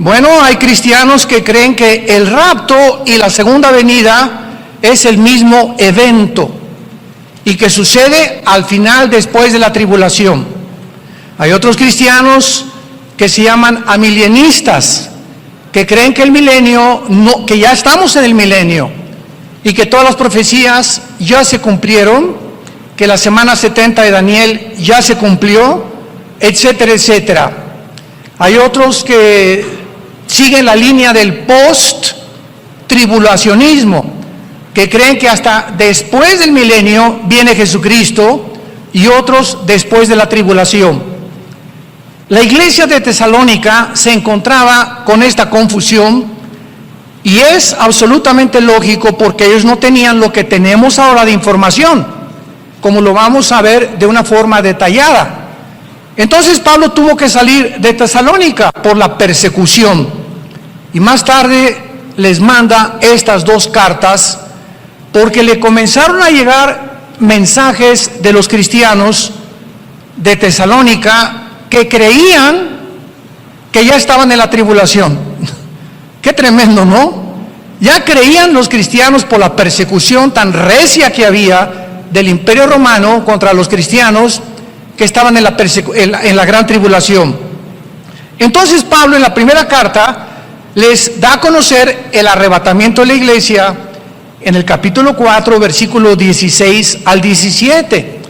Bueno, hay cristianos que creen que el rapto y la segunda venida es el mismo evento y que sucede al final después de la tribulación. Hay otros cristianos que se llaman amilienistas, que creen que el milenio, que ya estamos en el milenio y que todas las profecías ya se cumplieron, que la semana 70 de Daniel ya se cumplió, etcétera, etcétera. Hay otros que siguen la línea del post-tribulacionismo, que creen que hasta después del milenio viene Jesucristo, y otros después de la tribulación. La iglesia de Tesalónica se encontraba con esta confusión, y es absolutamente lógico porque ellos no tenían lo que tenemos ahora de información, como lo vamos a ver de una forma detallada. Entonces Pablo tuvo que salir de Tesalónica por la persecución, y más tarde les manda estas dos cartas porque le comenzaron a llegar mensajes de los cristianos de Tesalónica que creían que ya estaban en la tribulación. Qué tremendo, ¿no? Ya creían los cristianos por la persecución tan recia que había del Imperio Romano contra los cristianos que estaban en la gran tribulación. Entonces Pablo en la primera carta les da a conocer el arrebatamiento de la iglesia en el capítulo 4, versículo 16 al 17,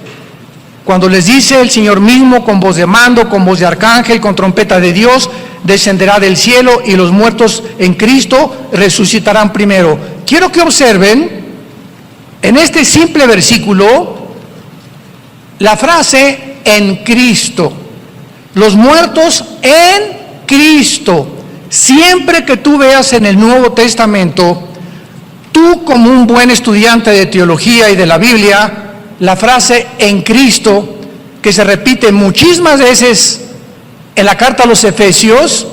cuando les dice: el Señor mismo, con voz de mando, con voz de arcángel, con trompeta de Dios, descenderá del cielo, y los muertos en Cristo resucitarán primero. Quiero que observen en este simple versículo la frase en Cristo. Los muertos en Cristo. Siempre que tú veas en el Nuevo Testamento, tú como un buen estudiante de teología y de la Biblia, la frase en Cristo, que se repite muchísimas veces en la carta a los Efesios,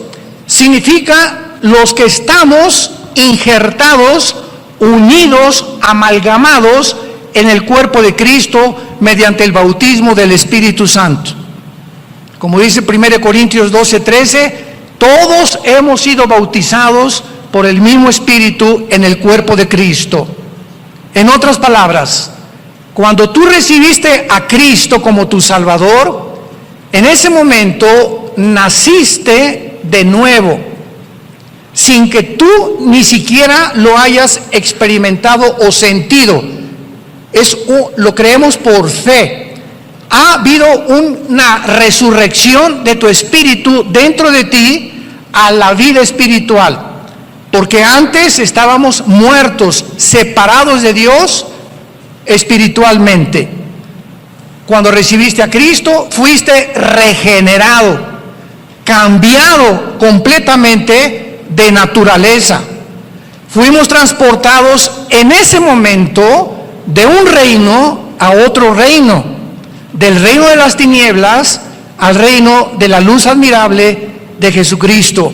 significa los que estamos injertados, unidos, amalgamados en el cuerpo de Cristo mediante el bautismo del Espíritu Santo. Como dice 1 Corintios 12:13, todos hemos sido bautizados por el mismo Espíritu en el cuerpo de Cristo. En otras palabras, cuando tú recibiste a Cristo como tu Salvador, en ese momento naciste de nuevo, sin que tú ni siquiera lo hayas experimentado o sentido. Lo creemos por fe. Ha habido una resurrección de tu espíritu dentro de ti a la vida espiritual, porque antes estábamos muertos, separados de Dios espiritualmente. Cuando recibiste a Cristo, fuiste regenerado, cambiado completamente de naturaleza. Fuimos transportados en ese momento de un reino a otro reino, del reino de las tinieblas al reino de la luz admirable de Jesucristo,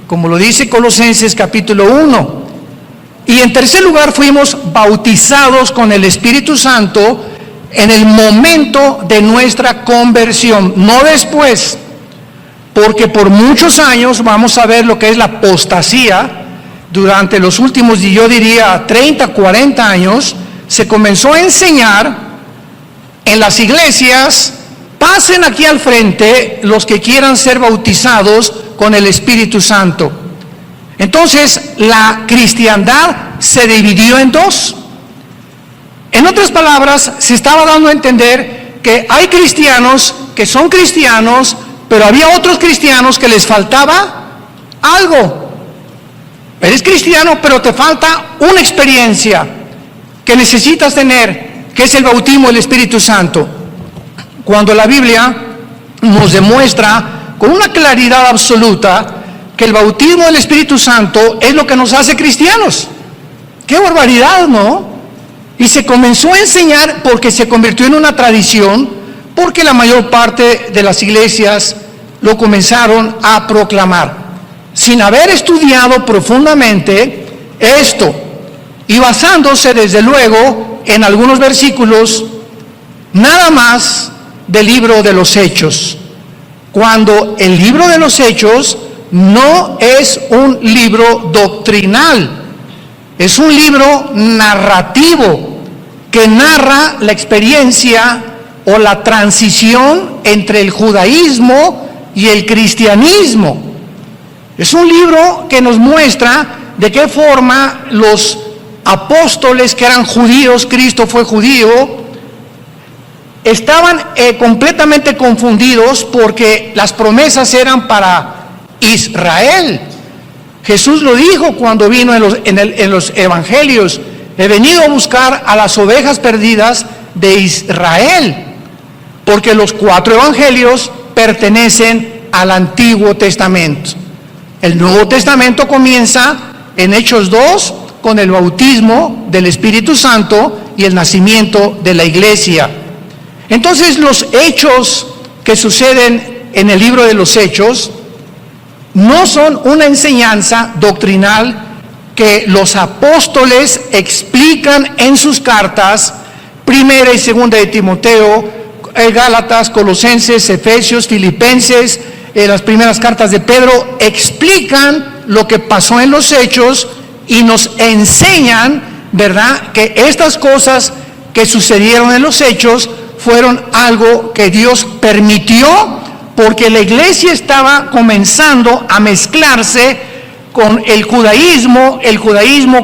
como lo dice Colosenses capítulo 1. Y en tercer lugar, fuimos bautizados con el Espíritu Santo en el momento de nuestra conversión, no después, porque por muchos años vamos a ver lo que es la apostasía. Durante los últimos, yo diría 30, 40 años, se comenzó a enseñar en las iglesias: pasen aquí al frente los que quieran ser bautizados con el Espíritu Santo. Entonces la cristiandad se dividió en dos. En otras palabras, se estaba dando a entender que hay cristianos que son cristianos, pero había otros cristianos que les faltaba algo. Eres cristiano, pero te falta una experiencia que necesitas tener, que es el bautismo del Espíritu Santo. Cuando la Biblia nos demuestra con una claridad absoluta que el bautismo del Espíritu Santo es lo que nos hace cristianos. ¡Qué barbaridad!, ¿no? Y se comenzó a enseñar porque se convirtió en una tradición, porque la mayor parte de las iglesias lo comenzaron a proclamar, sin haber estudiado profundamente esto, y basándose desde luego en algunos versículos nada más del libro de los Hechos, cuando el libro de los Hechos no es un libro doctrinal, es un libro narrativo que narra la experiencia o la transición entre el judaísmo y el cristianismo. Es un libro que nos muestra de qué forma los apóstoles que eran judíos, Cristo fue judío, estaban completamente confundidos porque las promesas eran para Israel. Jesús lo dijo cuando vino en los evangelios: he venido a buscar a las ovejas perdidas de Israel, porque los 4 evangelios pertenecen al Antiguo Testamento. El Nuevo Testamento comienza en Hechos 2 con el bautismo del Espíritu Santo y el nacimiento de la iglesia. Entonces, los hechos que suceden en el libro de los Hechos no son una enseñanza doctrinal que los apóstoles explican en sus cartas, primera y segunda de Timoteo, Gálatas, Colosenses, Efesios, Filipenses, las primeras cartas de Pedro, explican lo que pasó en los hechos y nos enseñan, ¿verdad?, que estas cosas que sucedieron en los hechos fueron algo que Dios permitió porque la iglesia estaba comenzando a mezclarse con el judaísmo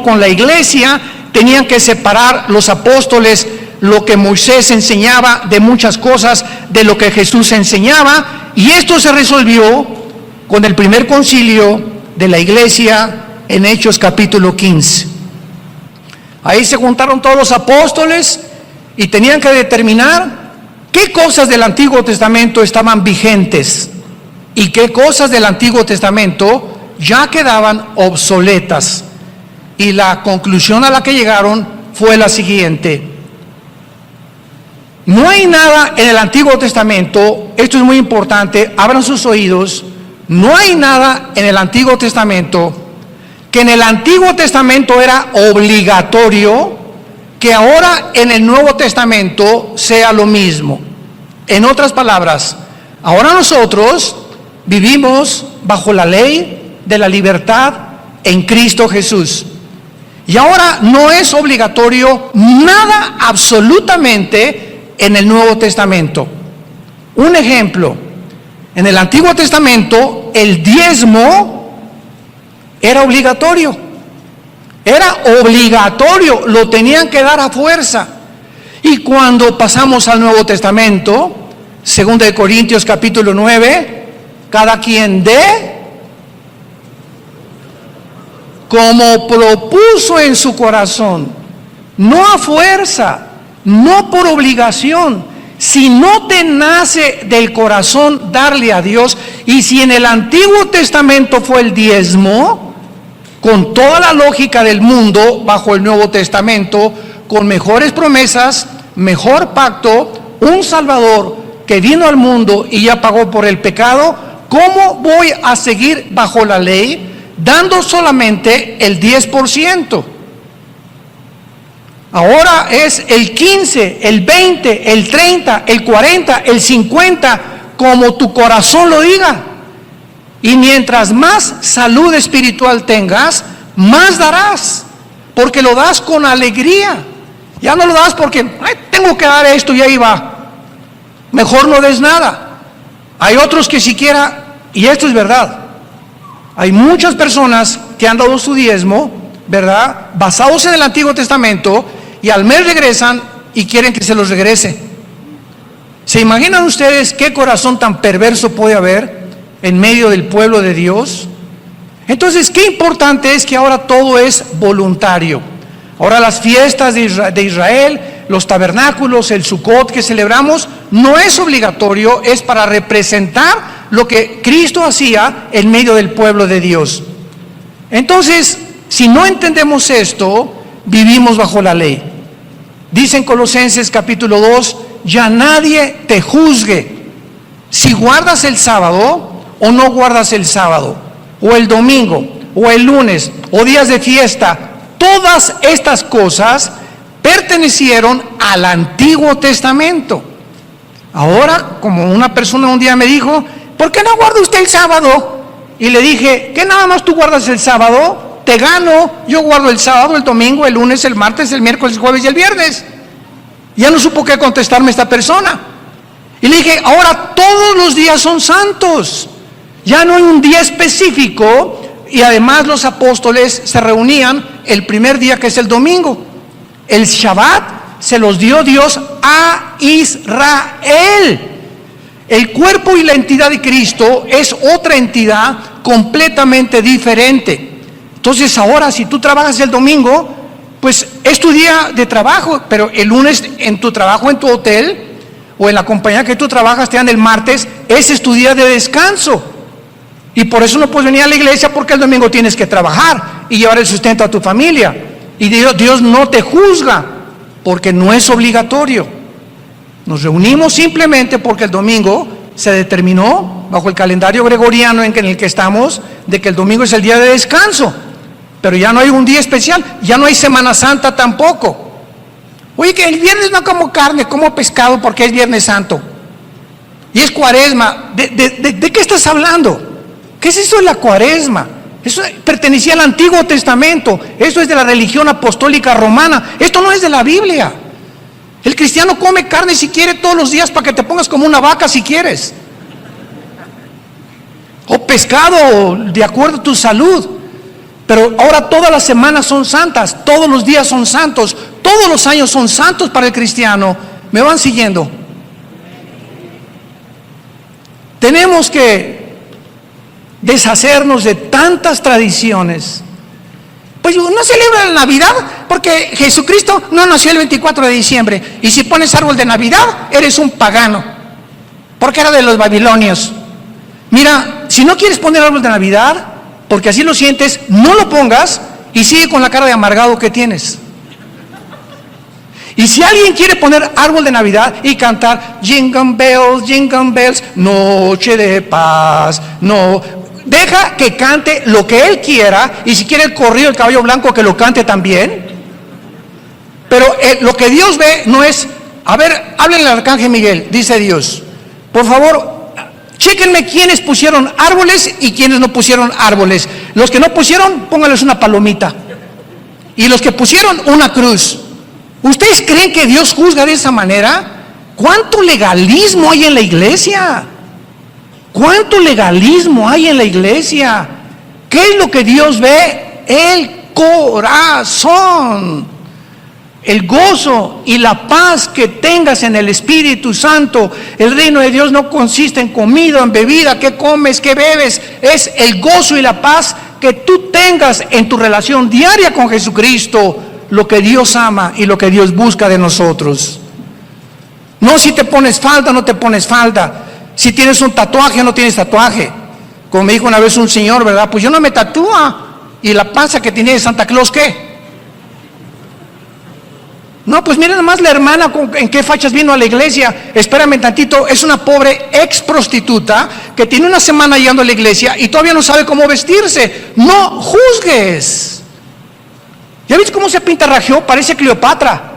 con la iglesia. Tenían que separar los apóstoles lo que Moisés enseñaba de muchas cosas de lo que Jesús enseñaba, y esto se resolvió con el primer concilio de la iglesia en Hechos capítulo 15. Ahí se juntaron todos los apóstoles y tenían que determinar qué cosas del Antiguo Testamento estaban vigentes y qué cosas del Antiguo Testamento ya quedaban obsoletas. Y la conclusión a la que llegaron fue la siguiente: no hay nada en el Antiguo Testamento, esto es muy importante, abran sus oídos, no hay nada en el Antiguo Testamento que en el Antiguo Testamento era obligatorio, que ahora en el Nuevo Testamento sea lo mismo. En otras palabras, ahora nosotros vivimos bajo la ley de la libertad en Cristo Jesús. Y ahora no es obligatorio nada absolutamente en el Nuevo Testamento. Un ejemplo: en el Antiguo Testamento el diezmo era obligatorio, lo tenían que dar a fuerza. Y cuando pasamos al Nuevo Testamento, 2 de Corintios capítulo 9, cada quien dé como propuso en su corazón, no a fuerza, no por obligación. Si no te nace del corazón darle a Dios, y si en el Antiguo Testamento fue el diezmo, con toda la lógica del mundo, bajo el Nuevo Testamento, con mejores promesas, mejor pacto, un Salvador que vino al mundo y ya pagó por el pecado, ¿cómo voy a seguir bajo la ley dando solamente el 10%? Ahora es el 15, el 20, el 30, el 40, el 50, como tu corazón lo diga. Y mientras más salud espiritual tengas, más darás, porque lo das con alegría. Ya no lo das porque tengo que dar esto y ahí va. Mejor no des nada. Hay otros que siquiera, y esto es verdad, hay muchas personas que han dado su diezmo, ¿verdad?, basados en el Antiguo Testamento, y al mes regresan y quieren que se los regrese. ¿Se imaginan ustedes qué corazón tan perverso puede haber en medio del pueblo de Dios? Entonces, qué importante es que ahora todo es voluntario. Ahora las fiestas de Israel, los tabernáculos, el Sukkot que celebramos, no es obligatorio, es para representar lo que Cristo hacía en medio del pueblo de Dios. Entonces, si no entendemos esto, vivimos bajo la ley. Dice en Colosenses capítulo 2, ya nadie te juzgue si guardas el sábado o no guardas el sábado, o el domingo, o el lunes, o días de fiesta. Todas estas cosas pertenecieron al Antiguo Testamento. Ahora, como una persona un día me dijo, ¿por qué no guarda usted el sábado? y le dije, ¿qué nada más tú guardas el sábado? Te gano, yo guardo el sábado, el domingo, el lunes, el martes, el miércoles, el jueves y el viernes. Ya no supo qué contestarme esta persona. Y le dije, ahora todos los días son santos. Ya no hay un día específico, y además los apóstoles se reunían el primer día, que es el domingo. El Shabbat se los dio Dios a Israel. El cuerpo y la entidad de Cristo es otra entidad completamente diferente. Entonces ahora, si tú trabajas el domingo, pues es tu día de trabajo, pero el lunes en tu trabajo, en tu hotel o en la compañía que tú trabajas, te dan el martes, ese es tu día de descanso. Y por eso no puedes venir a la iglesia, porque el domingo tienes que trabajar y llevar el sustento a tu familia. Y Dios no te juzga, porque no es obligatorio. Nos reunimos simplemente porque el domingo se determinó, bajo el calendario gregoriano en el que estamos, de que el domingo es el día de descanso. Pero ya no hay un día especial, ya no hay Semana Santa tampoco. Oye, que el viernes no como carne, como pescado porque es Viernes Santo. Y es Cuaresma. ¿De qué estás hablando? ¿Qué es eso de la Cuaresma? Eso pertenecía al Antiguo Testamento. Eso es de la religión apostólica romana. Esto no es de la Biblia. El cristiano come carne si quiere todos los días, para que te pongas como una vaca si quieres. O pescado, de acuerdo a tu salud. Pero ahora todas las semanas son santas, todos los días son santos, todos los años son santos para el cristiano. ¿Me van siguiendo? Tenemos que deshacernos de tantas tradiciones. Pues no celebra la Navidad porque Jesucristo no nació el 24 de diciembre. Y si pones árbol de Navidad, eres un pagano, porque era de los babilonios. Mira, si no quieres poner árbol de Navidad, porque así lo sientes, no lo pongas y sigue con la cara de amargado que tienes. Y si alguien quiere poner árbol de Navidad y cantar jingle bells, noche de paz, no, deja que cante lo que él quiera, y si quiere el corrido del caballo blanco, que lo cante también. Pero lo que Dios ve no es, a ver, háblenle al arcángel Miguel, dice Dios, por favor, chéquenme quiénes pusieron árboles y quiénes no pusieron árboles. Los que no pusieron, pónganles una palomita. Y los que pusieron, una cruz. ¿Ustedes creen que Dios juzga de esa manera? ¿Cuánto legalismo hay en la iglesia? ¿Cuánto legalismo hay en la iglesia? ¿Qué es lo que Dios ve? El corazón. El gozo y la paz que tengas en el Espíritu Santo. El reino de Dios no consiste en comida, en bebida, qué comes, qué bebes. Es el gozo y la paz que tú tengas en tu relación diaria con Jesucristo, lo que Dios ama y lo que Dios busca de nosotros. No si te pones falda, no te pones falda. Si tienes un tatuaje o no tienes tatuaje. Como me dijo una vez un señor, ¿verdad? Pues yo no me tatúa. ¿Y la panza que tenía de Santa Claus qué? No, pues miren nomás la hermana en qué fachas vino a la iglesia. Espérame tantito, es una pobre ex prostituta que tiene una semana llegando a la iglesia y todavía no sabe cómo vestirse. No juzgues. ¿Ya viste cómo se pintarrajeó? Parece Cleopatra.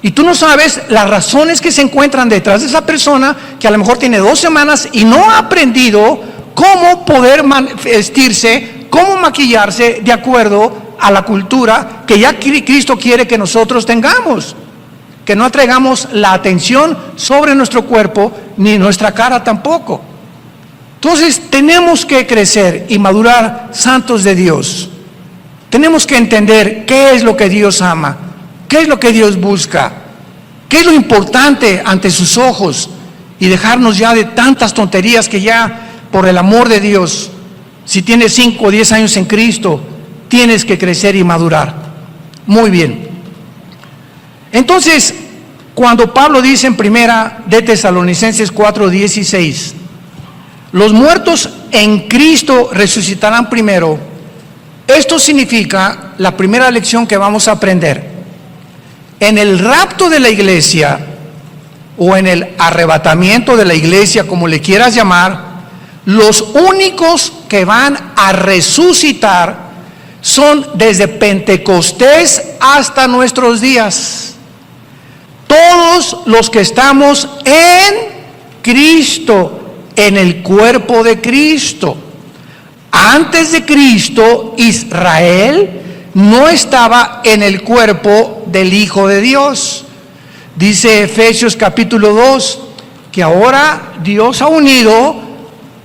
Y tú no sabes las razones que se encuentran detrás de esa persona, que a lo mejor tiene 2 semanas y no ha aprendido cómo poder vestirse, cómo maquillarse de acuerdo a la cultura que ya Cristo quiere que nosotros tengamos. Que no atraigamos la atención sobre nuestro cuerpo, ni nuestra cara tampoco. Entonces tenemos que crecer y madurar santos de Dios. Tenemos que entender qué es lo que Dios ama, qué es lo que Dios busca, qué es lo importante ante sus ojos, y dejarnos ya de tantas tonterías que ya, por el amor de Dios, si tienes 5 o 10 años en Cristo, tienes que crecer y madurar. Muy bien. Entonces, cuando Pablo dice en primera de Tesalonicenses 4:16, los muertos en Cristo resucitarán primero, esto significa la primera lección que vamos a aprender. En el rapto de la iglesia, o en el arrebatamiento de la iglesia, como le quieras llamar, los únicos que van a resucitar son desde Pentecostés hasta nuestros días. Todos los que estamos en Cristo, en el cuerpo de Cristo. Antes de Cristo, Israel no estaba en el cuerpo del Hijo de Dios. Dice Efesios capítulo 2, que ahora Dios ha unido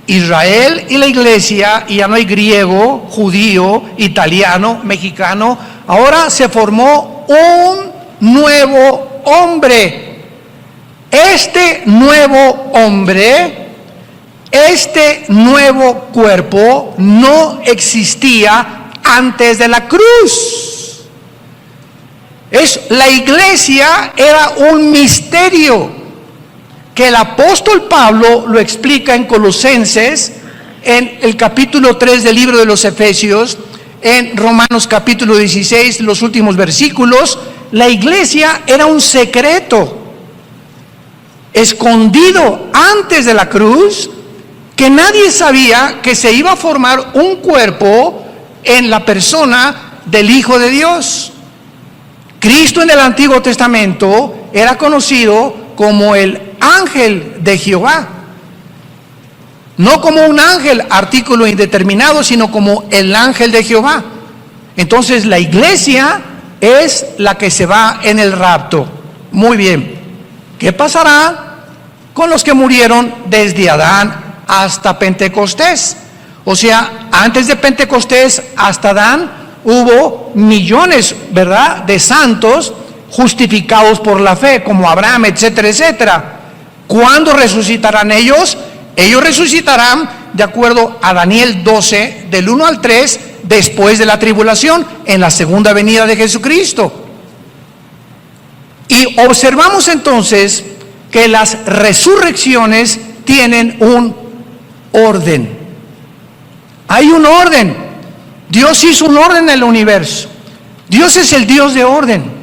Israel y la iglesia, y ya no hay griego, judío, italiano, mexicano. Ahora se formó un nuevo hombre. Este nuevo hombre, este nuevo cuerpo no existía antes de la cruz. La iglesia era un misterio que el apóstol Pablo lo explica en Colosenses, en el capítulo 3 del libro de los Efesios, en Romanos capítulo 16, los últimos versículos. La iglesia era un secreto escondido antes de la cruz, que nadie sabía que se iba a formar un cuerpo en la persona del Hijo de Dios. Cristo en el Antiguo Testamento era conocido como el ángel de Jehová, no como un ángel, artículo indeterminado, sino como el ángel de Jehová. Entonces la iglesia es la que se va en el rapto. Muy bien, ¿qué pasará con los que murieron desde Adán hasta Pentecostés? O sea, antes de Pentecostés hasta Adán hubo millones, ¿verdad?, de santos justificados por la fe, como Abraham, etcétera, etcétera. ¿Cuándo resucitarán ellos? Ellos resucitarán de acuerdo a Daniel 12, del 1 al 3, después de la tribulación, en la segunda venida de Jesucristo. Y observamos entonces que las resurrecciones tienen un orden. Hay un orden. Dios hizo un orden en el universo. Dios es el Dios de orden.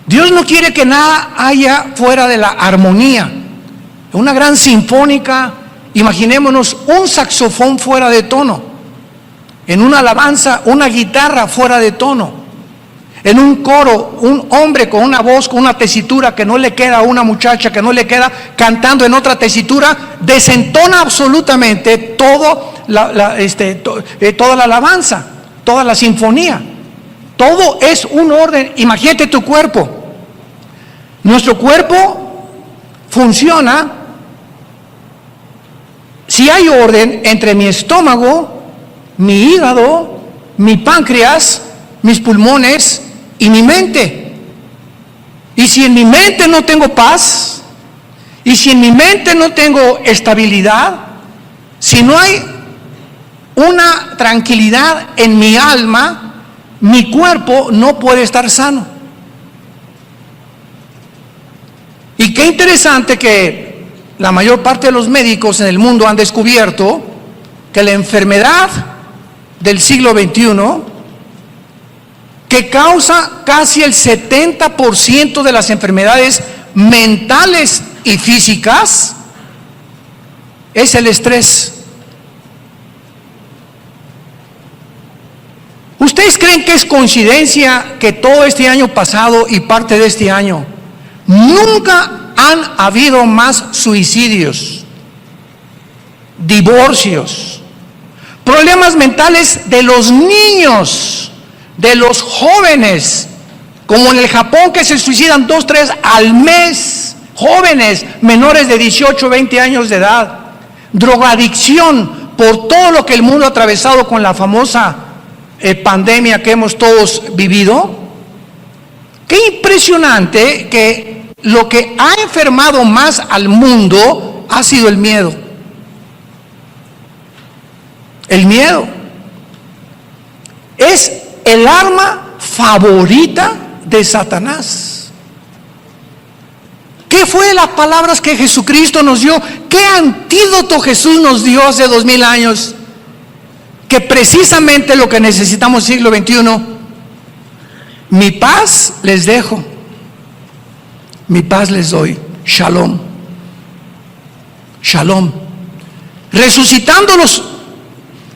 Dios no quiere que nada haya fuera de la armonía. Una gran sinfónica, imaginémonos un saxofón fuera de tono. En una alabanza, una guitarra fuera de tono. En un coro, un hombre con una voz, con una tesitura que no le queda a una muchacha, que no le queda, cantando en otra tesitura, desentona absolutamente toda la alabanza, toda la sinfonía. Todo es un orden. Imagínate tu cuerpo. Nuestro cuerpo funciona si hay orden entre mi estómago, mi hígado, mi páncreas, mis pulmones y mi mente. Y si en mi mente no tengo paz, y si en mi mente no tengo estabilidad, si no hay una tranquilidad en mi alma, mi cuerpo no puede estar sano. Y qué interesante que la mayor parte de los médicos en el mundo han descubierto que la enfermedad del siglo XXI, que causa casi el 70% de las enfermedades mentales y físicas, es el estrés. ¿Ustedes creen que es coincidencia que todo este año pasado y parte de este año nunca han habido más suicidios, divorcios, problemas mentales de los niños, de los jóvenes, como en el Japón, que se suicidan 2, 3 al mes, jóvenes menores de 18, 20 años de edad, drogadicción por todo lo que el mundo ha atravesado con la famosa pandemia que hemos todos vivido? Qué impresionante que lo que ha enfermado más al mundo ha sido el miedo. El miedo es el arma favorita de Satanás. ¿Qué fue las palabras que Jesucristo nos dio? ¿Qué antídoto Jesús nos dio hace 2000 años? Que precisamente lo que necesitamos en el siglo XXI, mi paz les dejo, mi paz les doy. Shalom. Shalom. Resucitando los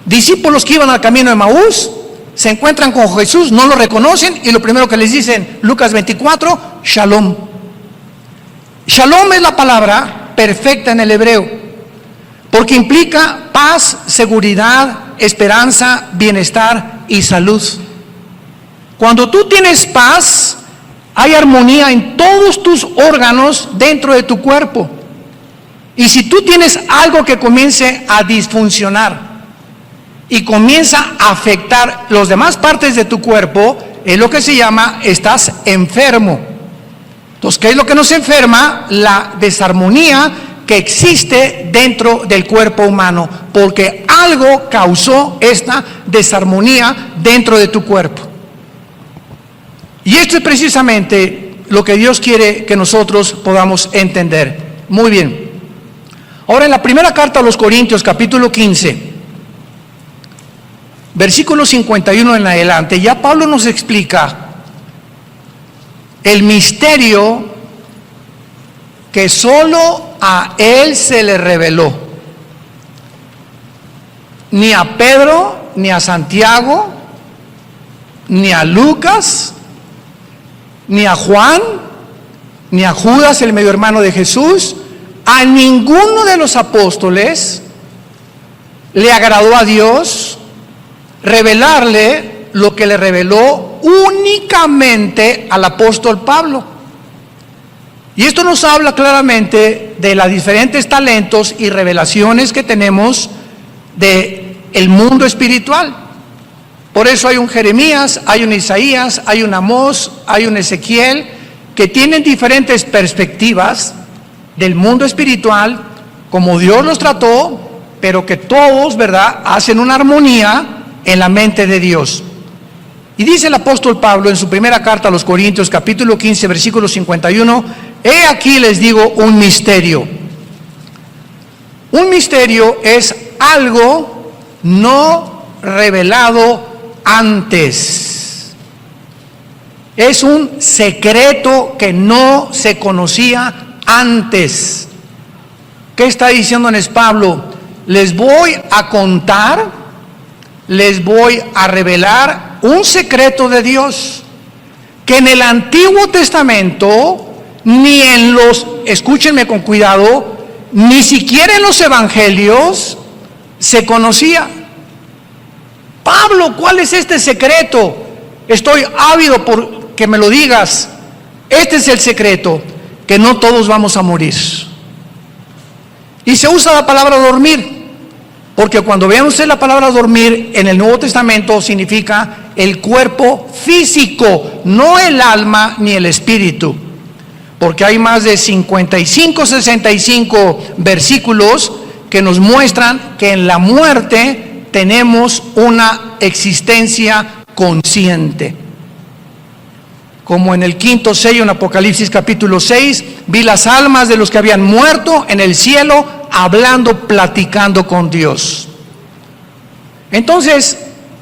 discípulos que iban al camino de Maús, se encuentran con Jesús, no lo reconocen, y lo primero que les dicen, Lucas 24, Shalom. Shalom es la palabra perfecta en el hebreo, porque implica paz, seguridad, esperanza, bienestar y salud. Cuando tú tienes paz, hay armonía en todos tus órganos dentro de tu cuerpo. Y si tú tienes algo que comience a disfuncionar y comienza a afectar las demás partes de tu cuerpo, es lo que se llama, estás enfermo. Entonces, ¿qué es lo que nos enferma? La desarmonía que existe dentro del cuerpo humano, porque algo causó esta desarmonía dentro de tu cuerpo. Y esto es precisamente lo que Dios quiere que nosotros podamos entender. Muy bien. Ahora, en la primera carta a los Corintios, capítulo 15, versículo 51 en adelante, ya Pablo nos explica el misterio que solo a él se le reveló. Ni a Pedro, ni a Santiago, ni a Lucas, ni a Juan, ni a Judas, el medio hermano de Jesús, a ninguno de los apóstoles le agradó a Dios revelarle lo que le reveló únicamente al apóstol Pablo. Y esto nos habla claramente de los diferentes talentos y revelaciones que tenemos del mundo espiritual. Por eso hay un Jeremías, hay un Isaías, hay un Amós, hay un Ezequiel, que tienen diferentes perspectivas del mundo espiritual, como Dios los trató, pero que todos, ¿verdad?, hacen una armonía en la mente de Dios. Y dice el apóstol Pablo en su primera carta a los Corintios, capítulo 15, versículo 51, he aquí les digo un misterio. Un misterio es algo no revelado antes. Es un secreto que no se conocía antes. ¿Qué está diciéndoles Pablo? Les voy a contar, les voy a revelar un secreto de Dios que en el Antiguo Testamento ni en los, escúchenme con cuidado, ni siquiera en los evangelios se conocía. Pablo, ¿cuál es este secreto? Estoy ávido por que me lo digas. Este es el secreto, que no todos vamos a morir. Y se usa la palabra dormir, porque cuando vean ustedes la palabra dormir en el Nuevo Testamento significa el cuerpo físico, no el alma ni el espíritu, porque hay más de 55, 65 versículos que nos muestran que en la muerte tenemos una existencia consciente. Como en el quinto sello en Apocalipsis capítulo 6, vi las almas de los que habían muerto en el cielo hablando, platicando con Dios. Entonces,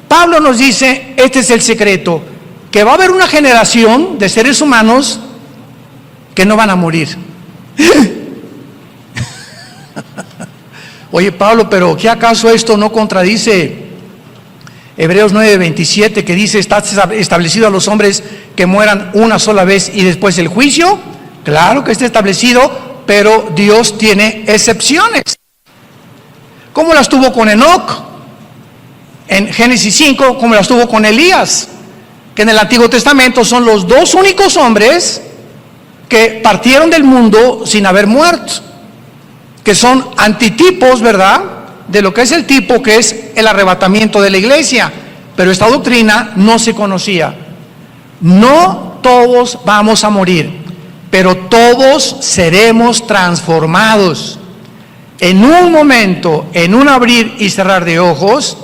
Pablo nos dice, este es el secreto, que va a haber una generación de seres humanos que no van a morir. Oye, Pablo, pero ¿qué acaso esto no contradice Hebreos 9:27, que dice, está establecido a los hombres que mueran una sola vez y después el juicio? Claro que está establecido, pero Dios tiene excepciones. ¿Cómo las tuvo con Enoc en Génesis 5? ¿Cómo las tuvo con Elías? Que en el Antiguo Testamento son los dos únicos hombres que partieron del mundo sin haber muerto, que son antitipos, ¿verdad?, de lo que es el tipo que es el arrebatamiento de la iglesia. Pero esta doctrina no se conocía. No todos vamos a morir, pero todos seremos transformados en un momento, en un abrir y cerrar de ojos,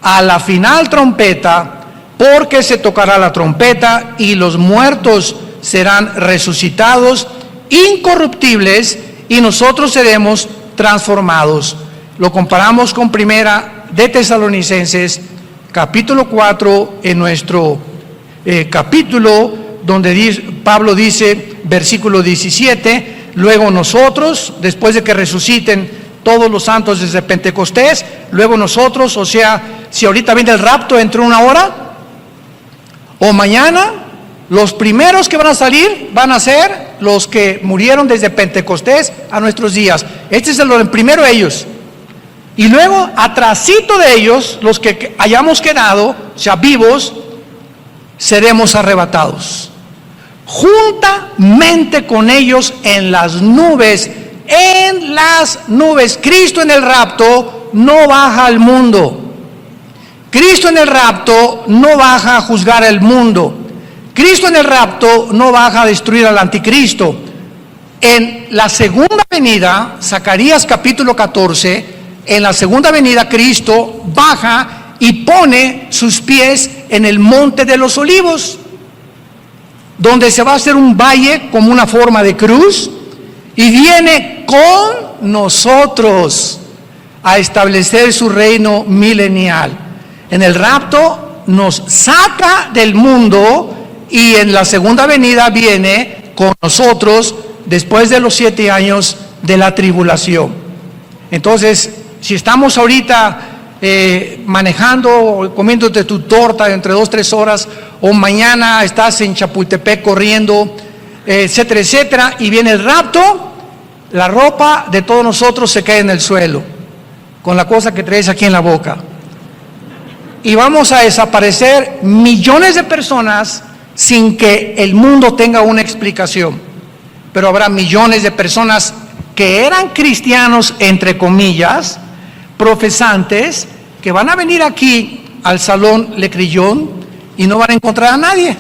a la final trompeta, porque se tocará la trompeta y los muertos serán resucitados incorruptibles y nosotros seremos transformados. Lo comparamos con Primera de Tesalonicenses, capítulo 4, en nuestro capítulo, donde Pablo dice, versículo 17, luego nosotros, después de que resuciten todos los santos desde Pentecostés, luego nosotros, o sea, si ahorita viene el rapto entre una hora, o mañana, los primeros que van a salir van a ser los que murieron desde Pentecostés a nuestros días. Este es el primero ellos. Y luego, atrasito de ellos, los que hayamos quedado, o sea, vivos, seremos arrebatados, juntamente con ellos en las nubes. En las nubes. Cristo en el rapto no baja al mundo. Cristo en el rapto no baja a juzgar al mundo. Cristo en el rapto no baja a destruir al anticristo. En la segunda venida, Zacarías capítulo 14, en la segunda venida Cristo baja y pone sus pies en el monte de los olivos, donde se va a hacer un valle como una forma de cruz, y viene con nosotros a establecer su reino milenial. En el rapto nos saca del mundo y en la segunda venida viene con nosotros después de los 7 años de la tribulación. Entonces, si estamos ahorita manejando o comiéndote tu torta entre 2-3 horas, o mañana estás en Chapultepec corriendo, etcétera, etcétera, y viene el rapto, la ropa de todos nosotros se cae en el suelo, con la cosa que traes aquí en la boca. Y vamos a desaparecer millones de personas sin que el mundo tenga una explicación. Pero habrá millones de personas que eran cristianos, entre comillas, profesantes, que van a venir aquí al Salón Le Crillon y no van a encontrar a nadie.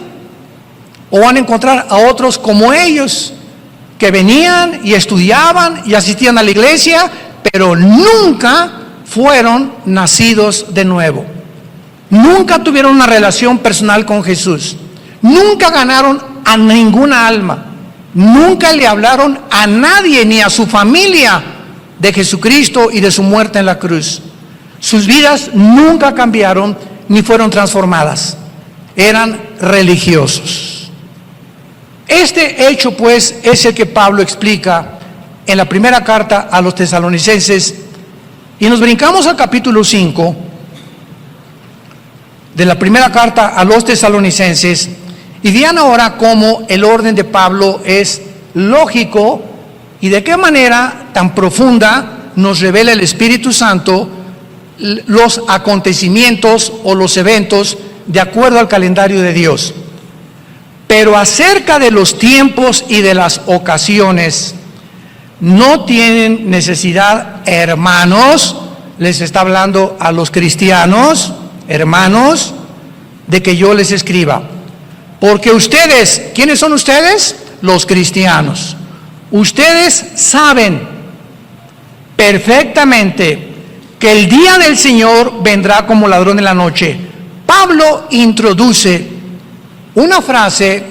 O van a encontrar a otros como ellos, que venían y estudiaban y asistían a la iglesia, pero nunca fueron nacidos de nuevo. Nunca tuvieron una relación personal con Jesús. Nunca ganaron a ninguna alma. Nunca le hablaron a nadie, ni a su familia, de Jesucristo y de su muerte en la cruz. Sus vidas nunca cambiaron ni fueron transformadas. Eran religiosos. Este hecho, pues, es el que Pablo explica en la primera carta a los tesalonicenses. Y nos brincamos al capítulo 5 de la primera carta a los tesalonicenses. Y vean ahora cómo el orden de Pablo es lógico y de qué manera tan profunda nos revela el Espíritu Santo los acontecimientos o los eventos de acuerdo al calendario de Dios. Pero acerca de los tiempos y de las ocasiones, no tienen necesidad, hermanos, les está hablando a los cristianos, hermanos, de que yo les escriba. Porque ustedes, ¿quiénes son ustedes? Los cristianos. Ustedes saben perfectamente que el día del Señor vendrá como ladrón en la noche. Pablo introduce una frase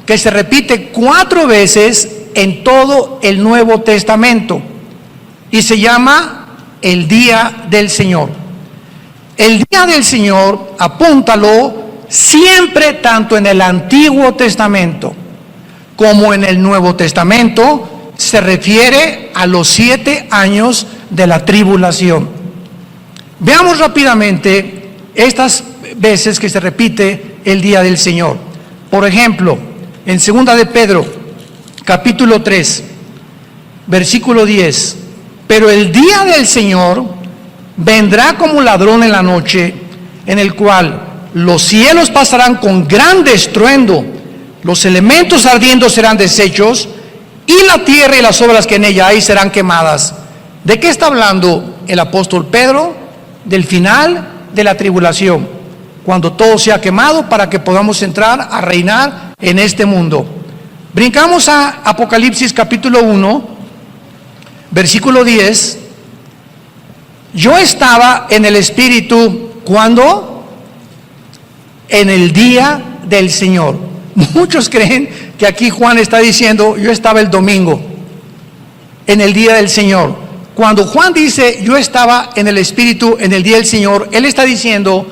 que se repite 4 veces en todo el Nuevo Testamento y se llama el día del Señor. El día del Señor, apúntalo, siempre tanto en el Antiguo Testamento como en el Nuevo Testamento se refiere a los 7 años de la tribulación. Veamos rápidamente estas veces que se repite el día del Señor. Por ejemplo, en 2 de Pedro, capítulo 3, versículo 10. Pero el día del Señor vendrá como ladrón en la noche, en el cual los cielos pasarán con gran estruendo, los elementos ardiendo serán deshechos, y la tierra y las obras que en ella hay serán quemadas. ¿De qué está hablando el apóstol Pedro? Del final de la tribulación, cuando todo sea quemado para que podamos entrar a reinar en este mundo. Brincamos a Apocalipsis capítulo 1, versículo 10. Yo estaba en el Espíritu, ¿cuándo? En el día del Señor. Muchos creen que aquí Juan está diciendo, yo estaba el domingo, en el día del Señor. Cuando Juan dice, yo estaba en el Espíritu en el día del Señor, él está diciendo,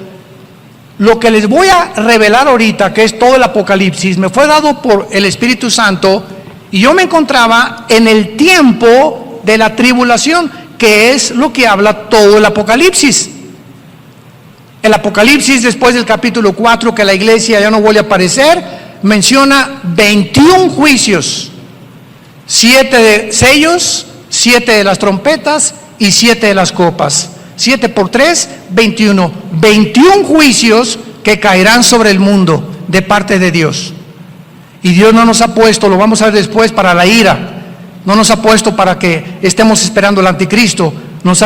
lo que les voy a revelar ahorita, que es todo el Apocalipsis, me fue dado por el Espíritu Santo, y yo me encontraba en el tiempo de la tribulación, que es lo que habla todo el Apocalipsis. El Apocalipsis, después del capítulo 4, que la iglesia ya no vuelve a aparecer, menciona 21 juicios, 7 de sellos, 7 de las trompetas y 7 de las copas. 7 por 3, 21. 21 juicios que caerán sobre el mundo de parte de Dios. Y Dios no nos ha puesto, lo vamos a ver después, para la ira. No nos ha puesto para que estemos esperando al anticristo. Nos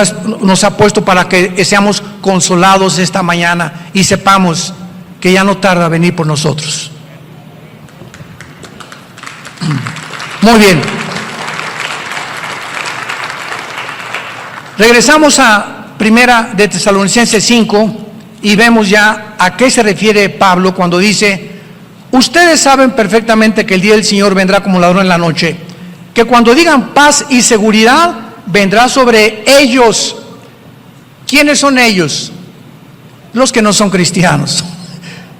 ha puesto para que seamos consolados esta mañana y sepamos que ya no tarda venir por nosotros. Muy bien. Regresamos a Primera de Tesalonicenses 5 y vemos ya a qué se refiere Pablo cuando dice: ustedes saben perfectamente que el día del Señor vendrá como ladrón en la noche, que cuando digan paz y seguridad, vendrá sobre ellos. ¿Quiénes son ellos? Los que no son cristianos.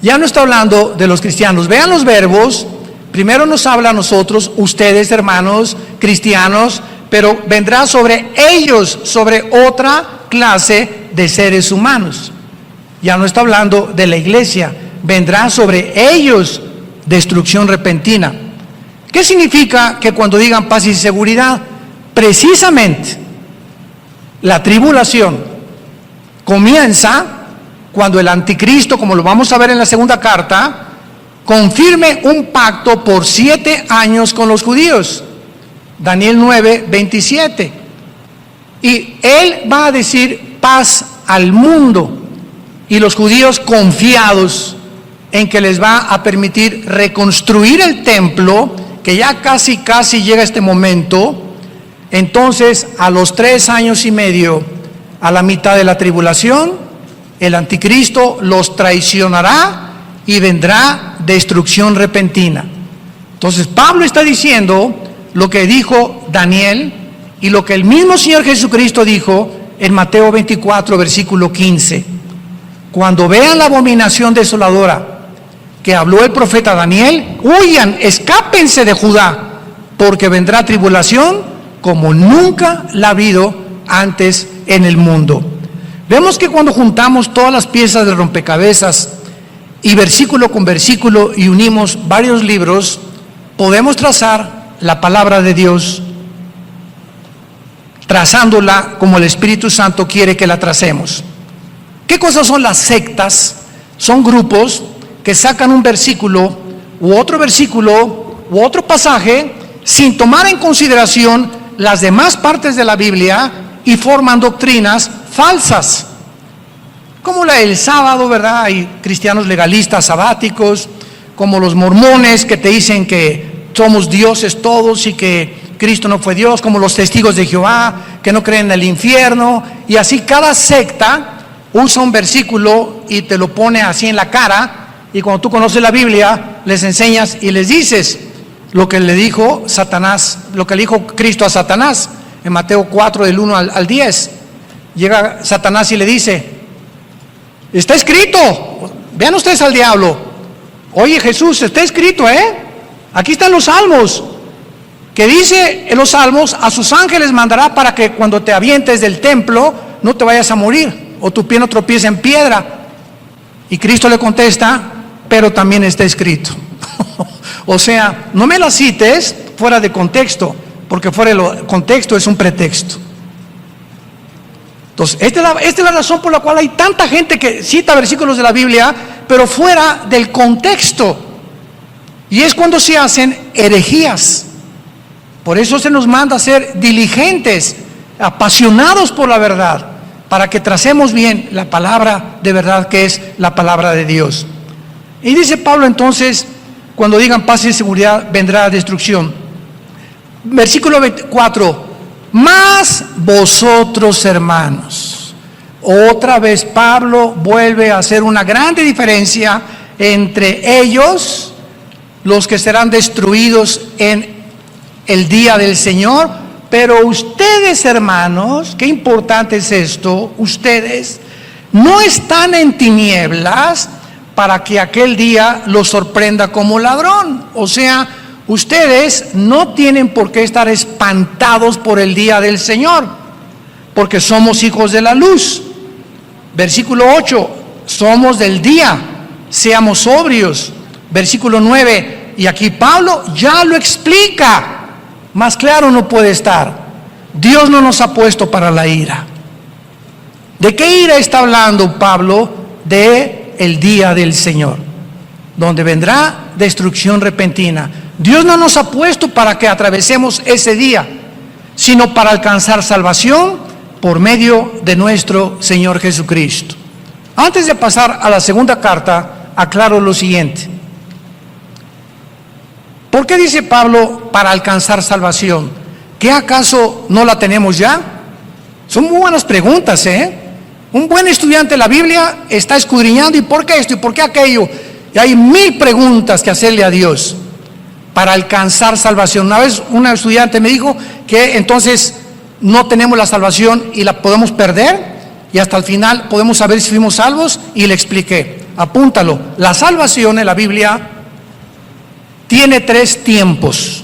Ya no está hablando de los cristianos. Vean los verbos. Primero nos habla a nosotros, ustedes hermanos cristianos, pero vendrá sobre ellos, sobre otra clase de seres humanos. Ya no está hablando de la iglesia. Vendrá sobre ellos destrucción repentina. ¿Qué significa que cuando digan paz y seguridad? Precisamente la tribulación comienza cuando el anticristo, como lo vamos a ver en la segunda carta, confirme un pacto por 7 años con los judíos. Daniel 9, 27. Y él va a decir paz al mundo, y los judíos confiados en que les va a permitir reconstruir el templo, que ya casi llega este momento. Entonces, a los 3 años y medio, a la mitad de la tribulación, el anticristo los traicionará y vendrá destrucción repentina. Entonces, Pablo está diciendo lo que dijo Daniel y lo que el mismo Señor Jesucristo dijo en Mateo 24, versículo 15. Cuando vean la abominación desoladora que habló el profeta Daniel, huyan, escápense de Judá, porque vendrá tribulación como nunca la ha habido antes en el mundo. Vemos que cuando juntamos todas las piezas del rompecabezas y versículo con versículo y unimos varios libros, podemos trazar la palabra de Dios, trazándola como el Espíritu Santo quiere que la tracemos. ¿Qué cosas son las sectas? Son grupos que sacan un versículo u otro pasaje sin tomar en consideración las demás partes de la Biblia y forman doctrinas falsas, como la del sábado, ¿verdad? Hay cristianos legalistas sabáticos, como los mormones que te dicen que somos dioses todos y que Cristo no fue Dios, como los testigos de Jehová que no creen en el infierno, y así cada secta usa un versículo y te lo pone así en la cara. Y cuando tú conoces la Biblia, les enseñas y les dices lo que le dijo Satanás, lo que le dijo Cristo a Satanás en Mateo 4 del 1 al 10. Llega Satanás y le dice: está escrito, vean ustedes al diablo, oye Jesús, está escrito, aquí están los salmos, que dice en los salmos: a sus ángeles mandará para que cuando te avientes del templo no te vayas a morir, o tu pie no tropiece en piedra. Y Cristo le contesta: pero también está escrito. O sea, no me la cites fuera de contexto, porque fuera de contexto es un pretexto. Entonces, esta es la razón por la cual hay tanta gente que cita versículos de la Biblia, pero fuera del contexto. Y es cuando se hacen herejías. Por eso se nos manda a ser diligentes, apasionados por la verdad, para que tracemos bien la palabra de verdad, que es la palabra de Dios. Y dice Pablo entonces, cuando digan paz y seguridad, vendrá destrucción. Versículo 24: mas vosotros, hermanos. Otra vez Pablo vuelve a hacer una grande diferencia entre ellos, los que serán destruidos en el día del Señor, pero ustedes, hermanos, qué importante es esto, ustedes no están en tinieblas para que aquel día los sorprenda como ladrón. O sea, ustedes no tienen por qué estar espantados por el día del Señor, porque somos hijos de la luz. Versículo 8, somos del día, seamos sobrios. Versículo 9, y aquí Pablo ya lo explica, más claro no puede estar. Dios no nos ha puesto para la ira. ¿De qué ira está hablando Pablo? De el día del Señor, donde vendrá destrucción repentina. Dios no nos ha puesto para que atravesemos ese día, sino para alcanzar salvación por medio de nuestro Señor Jesucristo. Antes de pasar a la segunda carta, aclaro lo siguiente. ¿Por qué dice Pablo para alcanzar salvación? ¿Qué acaso no la tenemos ya? Son muy buenas preguntas, ¿eh? Un buen estudiante de la Biblia está escudriñando, ¿y por qué esto? ¿Y por qué aquello? Y hay 1000 preguntas que hacerle a Dios para alcanzar salvación. Una vez una estudiante me dijo que entonces no tenemos la salvación y la podemos perder, y hasta el final podemos saber si fuimos salvos, y le expliqué, apúntalo, la salvación en la Biblia tiene 3 tiempos.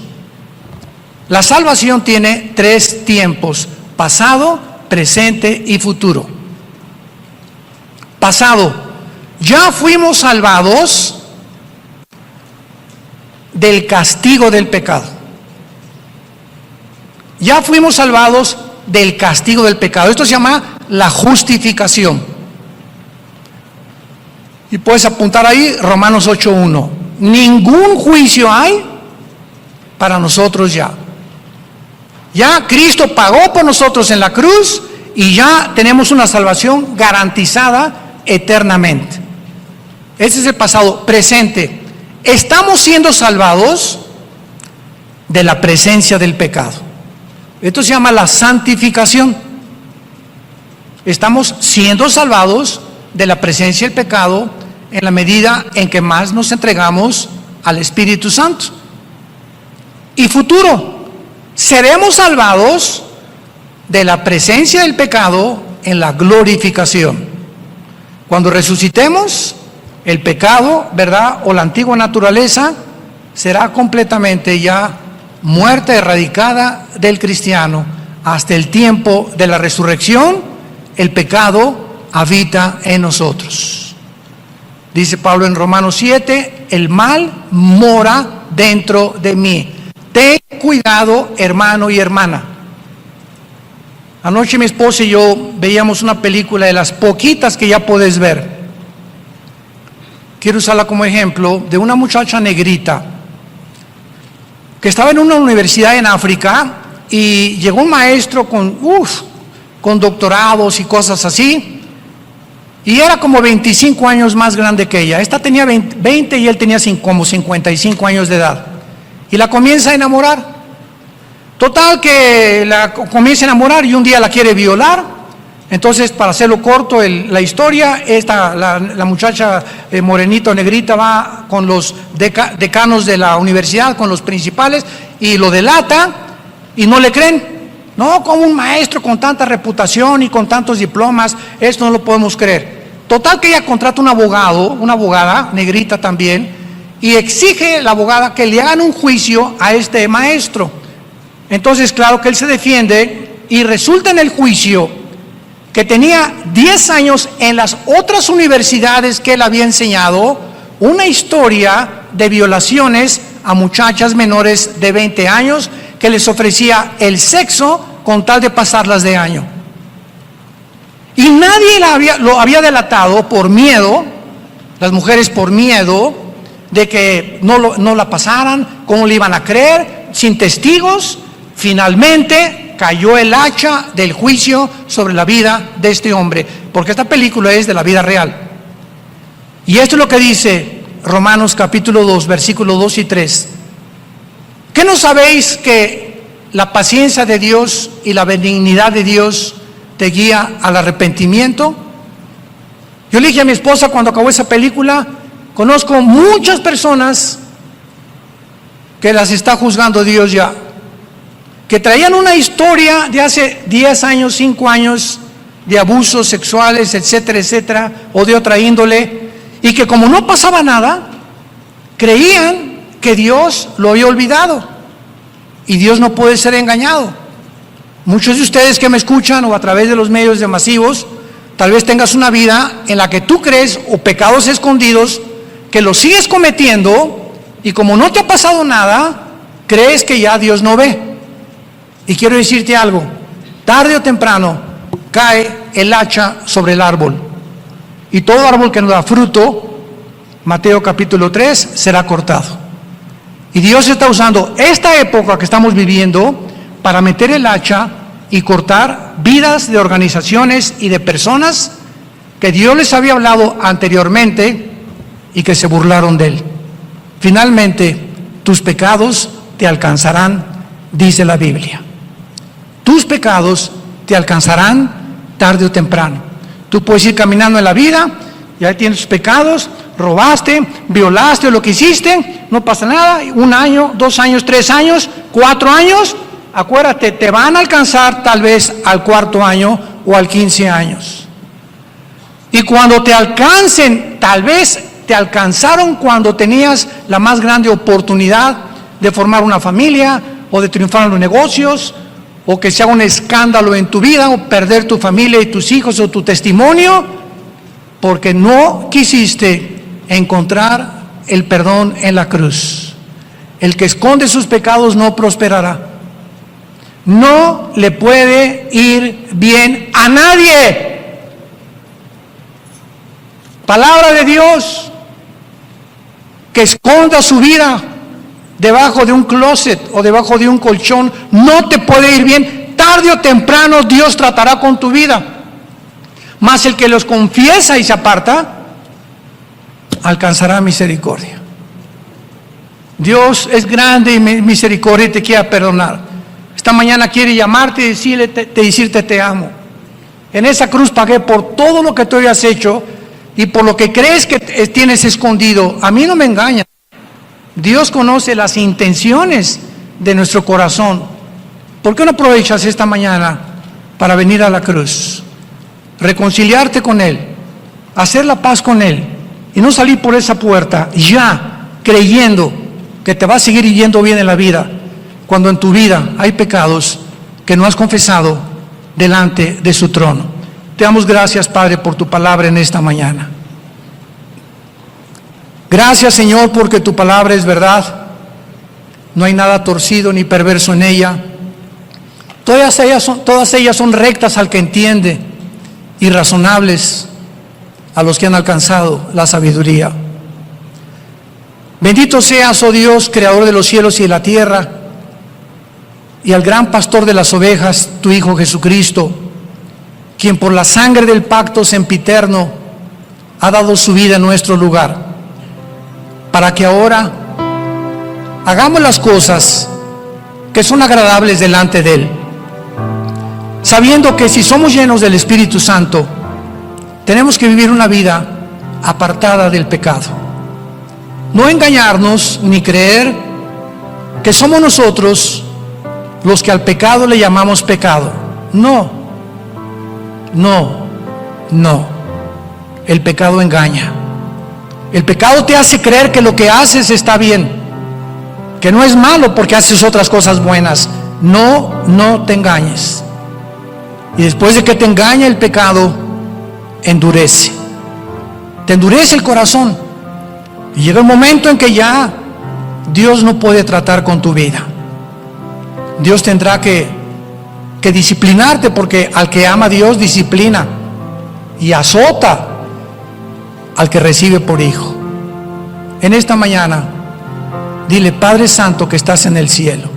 La salvación tiene 3 tiempos: pasado, presente y futuro. Pasado, ya fuimos salvados del castigo del pecado. Ya fuimos salvados del castigo del pecado. Esto se llama la justificación. Y puedes apuntar ahí Romanos 8:1. Ningún juicio hay para nosotros ya. Ya Cristo pagó por nosotros en la cruz y ya tenemos una salvación garantizada eternamente. Ese es el pasado. Presente, estamos siendo salvados de la presencia del pecado. Esto se llama la santificación. Estamos siendo salvados de la presencia del pecado en la medida en que más nos entregamos al Espíritu Santo. Y futuro, seremos salvados de la presencia del pecado en la glorificación. Cuando resucitemos, el pecado, ¿verdad?, o la antigua naturaleza será completamente ya muerta, erradicada del cristiano. Hasta el tiempo de la resurrección, el pecado habita en nosotros. Dice Pablo en Romanos 7, el mal mora dentro de mí. Ten cuidado, hermano y hermana. Anoche mi esposa y yo veíamos una película de las poquitas que ya puedes ver. Quiero usarla como ejemplo de una muchacha negrita que estaba en una universidad en África y llegó un maestro con doctorados y cosas así, y era como 25 años más grande que ella. Esta tenía 20 y él tenía como 55 años de edad, y la comienza a enamorar. Total que la comienza a enamorar y un día la quiere violar. Entonces, para hacerlo corto la historia, la muchacha morenita o negrita va con los decanos de la universidad, con los principales, y lo delata y no le creen. No, como un maestro con tanta reputación y con tantos diplomas, esto no lo podemos creer. Total que ella contrata un abogado, una abogada negrita también, y exige la abogada que le hagan un juicio a este maestro. Entonces, claro que él se defiende y resulta en el juicio que tenía 10 años en las otras universidades que él había enseñado una historia de violaciones a muchachas menores de 20 años que les ofrecía el sexo con tal de pasarlas de año. Y nadie lo había delatado por miedo, las mujeres por miedo de que no la pasaran, cómo le iban a creer, sin testigos. Finalmente cayó el hacha del juicio sobre la vida de este hombre, porque esta película es de la vida real. Y esto es lo que dice Romanos capítulo 2, versículos 2 y 3. ¿Qué no sabéis que la paciencia de Dios y la benignidad de Dios te guía al arrepentimiento? Yo le dije a mi esposa cuando acabó esa película, conozco muchas personas que las está juzgando Dios ya, que traían una historia de hace 10 años, 5 años, de abusos sexuales, etcétera, etcétera, o de otra índole, y que como no pasaba nada, creían que Dios lo había olvidado, y Dios no puede ser engañado. Muchos de ustedes que me escuchan o a través de los medios de masivos, tal vez tengas una vida en la que tú crees, o pecados escondidos, que los sigues cometiendo, y como no te ha pasado nada, crees que ya Dios no ve. Y quiero decirte algo, tarde o temprano cae el hacha sobre el árbol. Y todo árbol que no da fruto, Mateo capítulo 3, será cortado. Y Dios está usando esta época que estamos viviendo para meter el hacha y cortar vidas de organizaciones y de personas que Dios les había hablado anteriormente y que se burlaron de Él. Finalmente, tus pecados te alcanzarán, dice la Biblia. Tus pecados te alcanzarán tarde o temprano. Tú puedes ir caminando en la vida, ya tienes tus pecados, robaste, violaste o lo que hiciste, no pasa nada, 1 año, 2 años, 3 años, 4 años, acuérdate, te van a alcanzar tal vez al 4.º año o al 15 años. Y cuando te alcancen, tal vez te alcanzaron cuando tenías la más grande oportunidad de formar una familia o de triunfar en los negocios, o que se haga un escándalo en tu vida, o perder tu familia y tus hijos o tu testimonio, porque no quisiste encontrar el perdón en la cruz. El que esconde sus pecados no prosperará. No le puede ir bien a nadie. Palabra de Dios, que esconda su vida debajo de un closet o debajo de un colchón, no te puede ir bien. Tarde o temprano Dios tratará con tu vida. Mas el que los confiesa y se aparta, alcanzará misericordia. Dios es grande y misericordia y te quiere perdonar. Esta mañana quiere llamarte y decirte te amo. En esa cruz pagué por todo lo que tú habías hecho y por lo que crees que tienes escondido. A mí no me engaña. Dios conoce las intenciones de nuestro corazón. ¿Por qué no aprovechas esta mañana para venir a la cruz? Reconciliarte con Él, hacer la paz con Él y no salir por esa puerta ya creyendo que te va a seguir yendo bien en la vida, cuando en tu vida hay pecados que no has confesado delante de su trono. Te damos gracias, Padre, por tu palabra en esta mañana. Gracias, Señor, porque tu palabra es verdad. No hay nada torcido ni perverso en ella. Todas ellas son rectas al que entiende y razonables a los que han alcanzado la sabiduría. Bendito seas, oh Dios, creador de los cielos y de la tierra, y al gran pastor de las ovejas, tu Hijo Jesucristo, quien por la sangre del pacto sempiterno ha dado su vida en nuestro lugar, para que ahora hagamos las cosas que son agradables delante de Él, sabiendo que si somos llenos del Espíritu Santo, tenemos que vivir una vida apartada del pecado. No engañarnos ni creer que somos nosotros los que al pecado le llamamos pecado. No. El pecado engaña. El pecado te hace creer que lo que haces está bien, que no es malo porque haces otras cosas buenas. No te engañes. Y después de que te engaña el pecado, endurece. Te endurece el corazón. Y llega un momento en que ya Dios no puede tratar con tu vida. Dios tendrá que disciplinarte, porque al que ama a Dios disciplina y azota al que recibe por hijo. En esta mañana, dile: Padre Santo que estás en el cielo,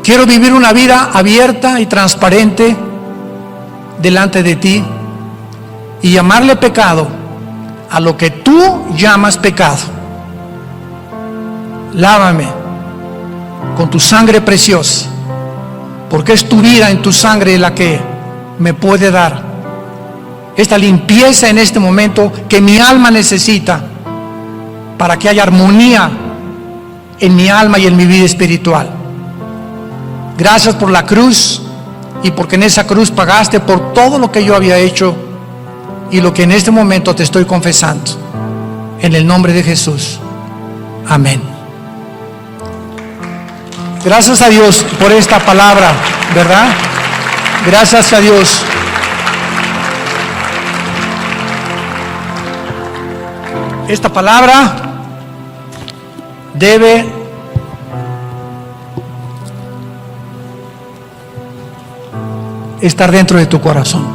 quiero vivir una vida abierta y transparente delante de ti y llamarle pecado a lo que tú llamas pecado. Lávame con tu sangre preciosa, porque es tu vida en tu sangre la que me puede dar esta limpieza en este momento que mi alma necesita, para que haya armonía en mi alma y en mi vida espiritual. Gracias por la cruz, y porque en esa cruz pagaste por todo lo que yo había hecho y lo que en este momento te estoy confesando. En el nombre de Jesús. Amén. Gracias a Dios por esta palabra, ¿verdad? Gracias a Dios. Esta palabra debe estar dentro de tu corazón.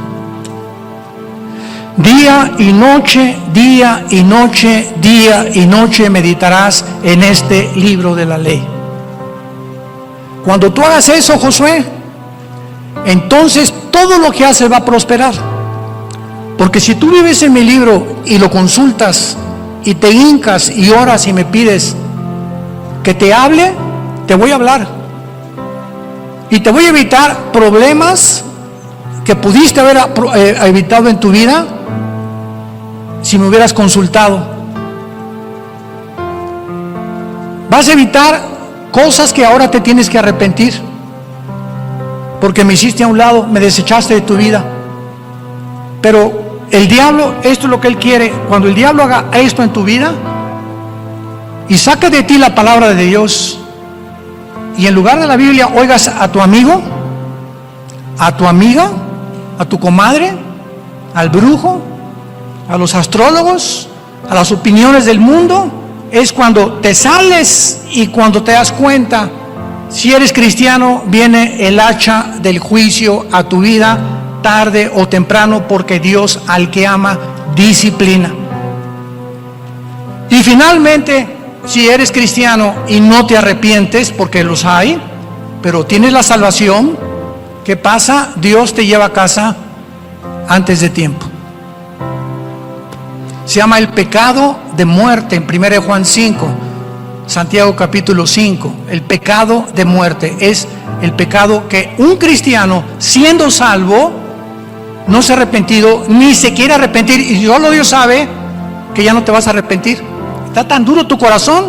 Día y noche, día y noche, día y noche meditarás en este libro de la ley. Cuando tú hagas eso, Josué, entonces todo lo que haces va a prosperar. Porque si tú vives en mi libro y lo consultas y te hincas y oras y me pides que te hable, te voy a hablar. Y te voy a evitar problemas que pudiste haber evitado en tu vida si me hubieras consultado. Vas a evitar cosas que ahora te tienes que arrepentir, porque me hiciste a un lado, me desechaste de tu vida. Pero el diablo, esto es lo que él quiere. Cuando el diablo haga esto en tu vida y saca de ti la palabra de Dios, y en lugar de la Biblia oigas a tu amigo, a tu amiga, a tu comadre, al brujo, a los astrólogos, a las opiniones del mundo, es cuando te sales y cuando te das cuenta. Si eres cristiano, viene el hacha del juicio a tu vida tarde o temprano, porque Dios al que ama disciplina. Y finalmente, si eres cristiano y no te arrepientes, porque los hay, pero tienes la salvación, ¿qué pasa? Dios te lleva a casa antes de tiempo. Se llama el pecado de muerte en 1 Juan 5, Santiago capítulo 5. El pecado de muerte es el pecado que un cristiano, siendo salvo, no se ha arrepentido, ni se quiere arrepentir, y solo Dios sabe que ya no te vas a arrepentir. Está tan duro tu corazón,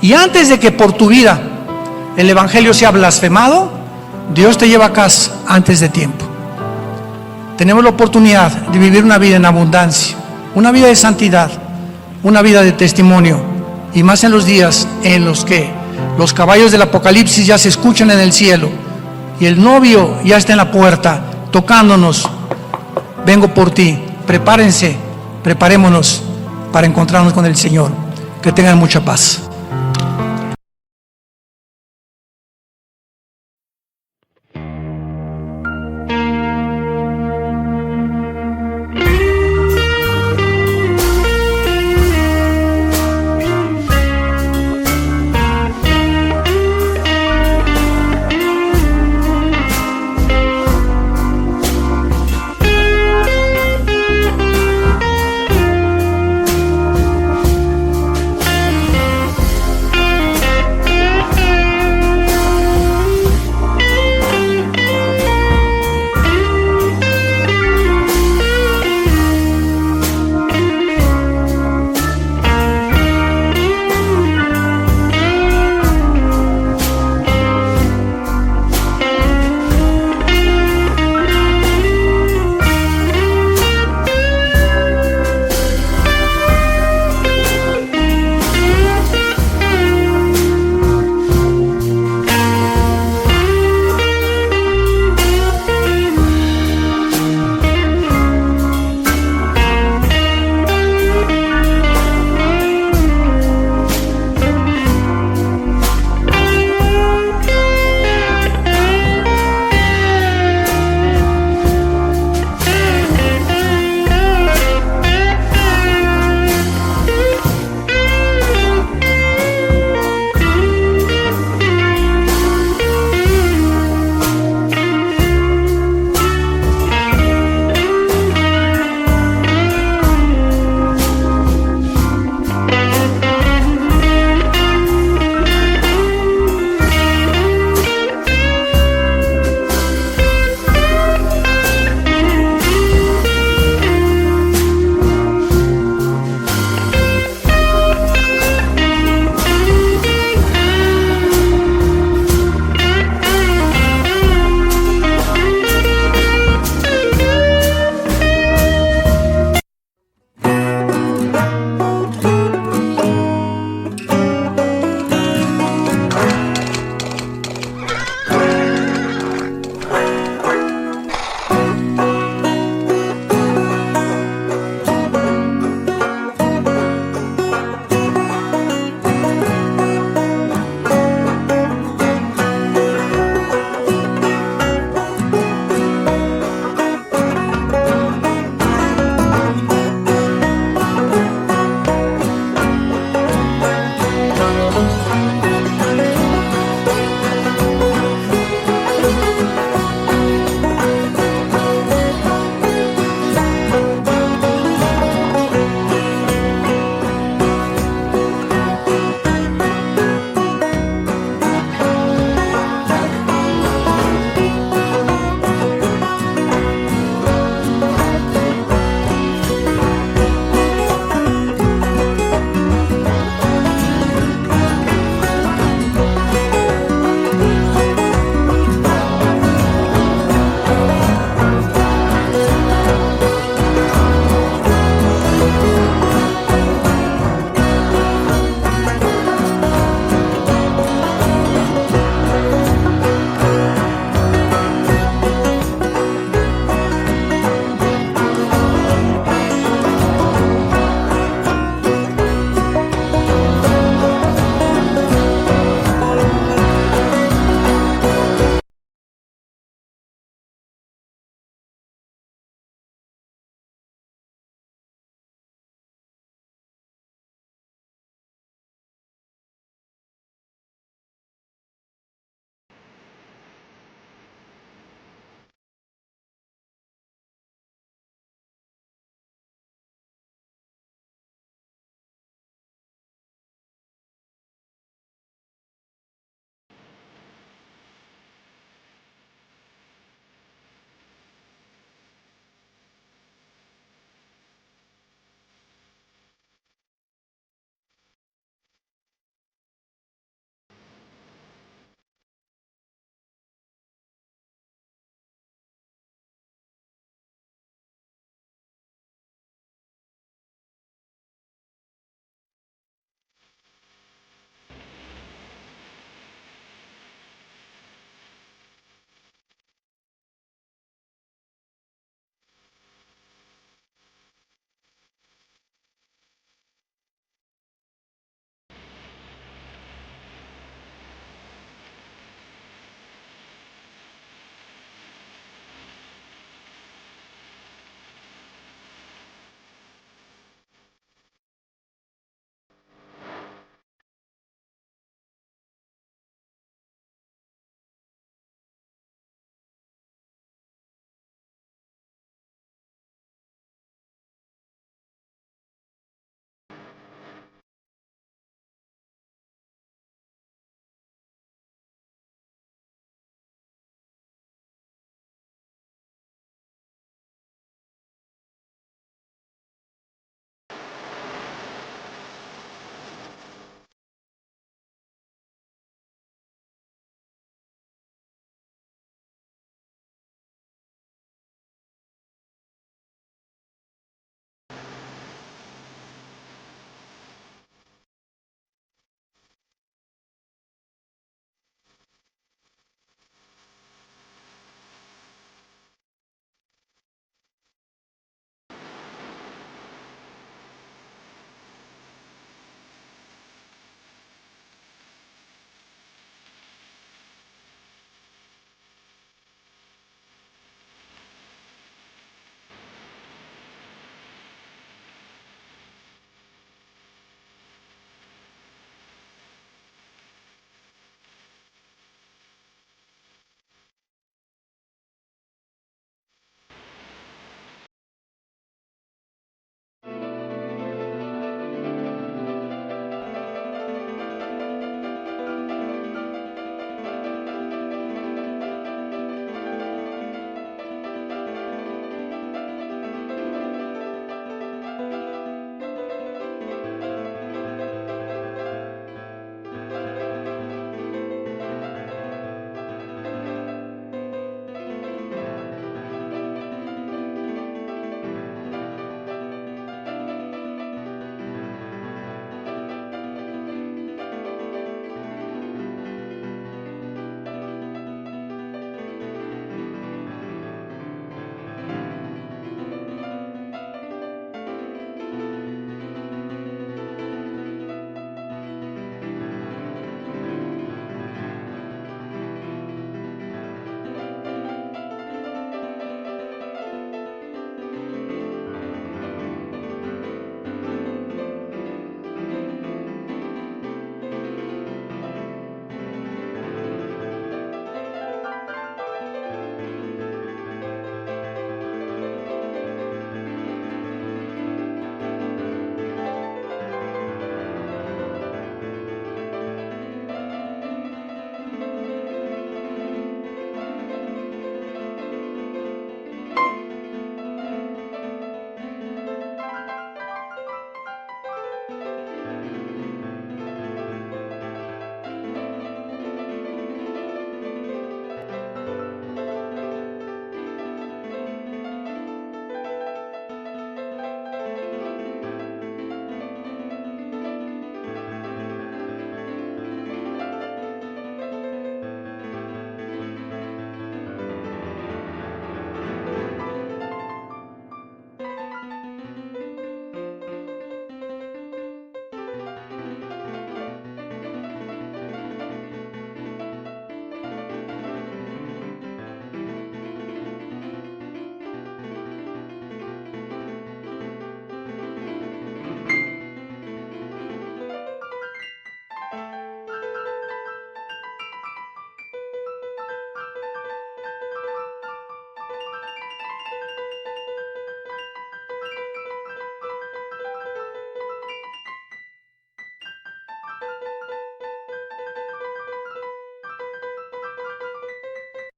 y antes de que por tu vida el evangelio sea blasfemado, Dios te lleva a casa antes de tiempo. Tenemos la oportunidad de vivir una vida en abundancia, una vida de santidad, una vida de testimonio, y más en los días en los que los caballos del Apocalipsis ya se escuchan en el cielo y el novio ya está en la puerta tocándonos. Vengo por ti. Prepárense, preparémonos para encontrarnos con el Señor. Que tengan mucha paz.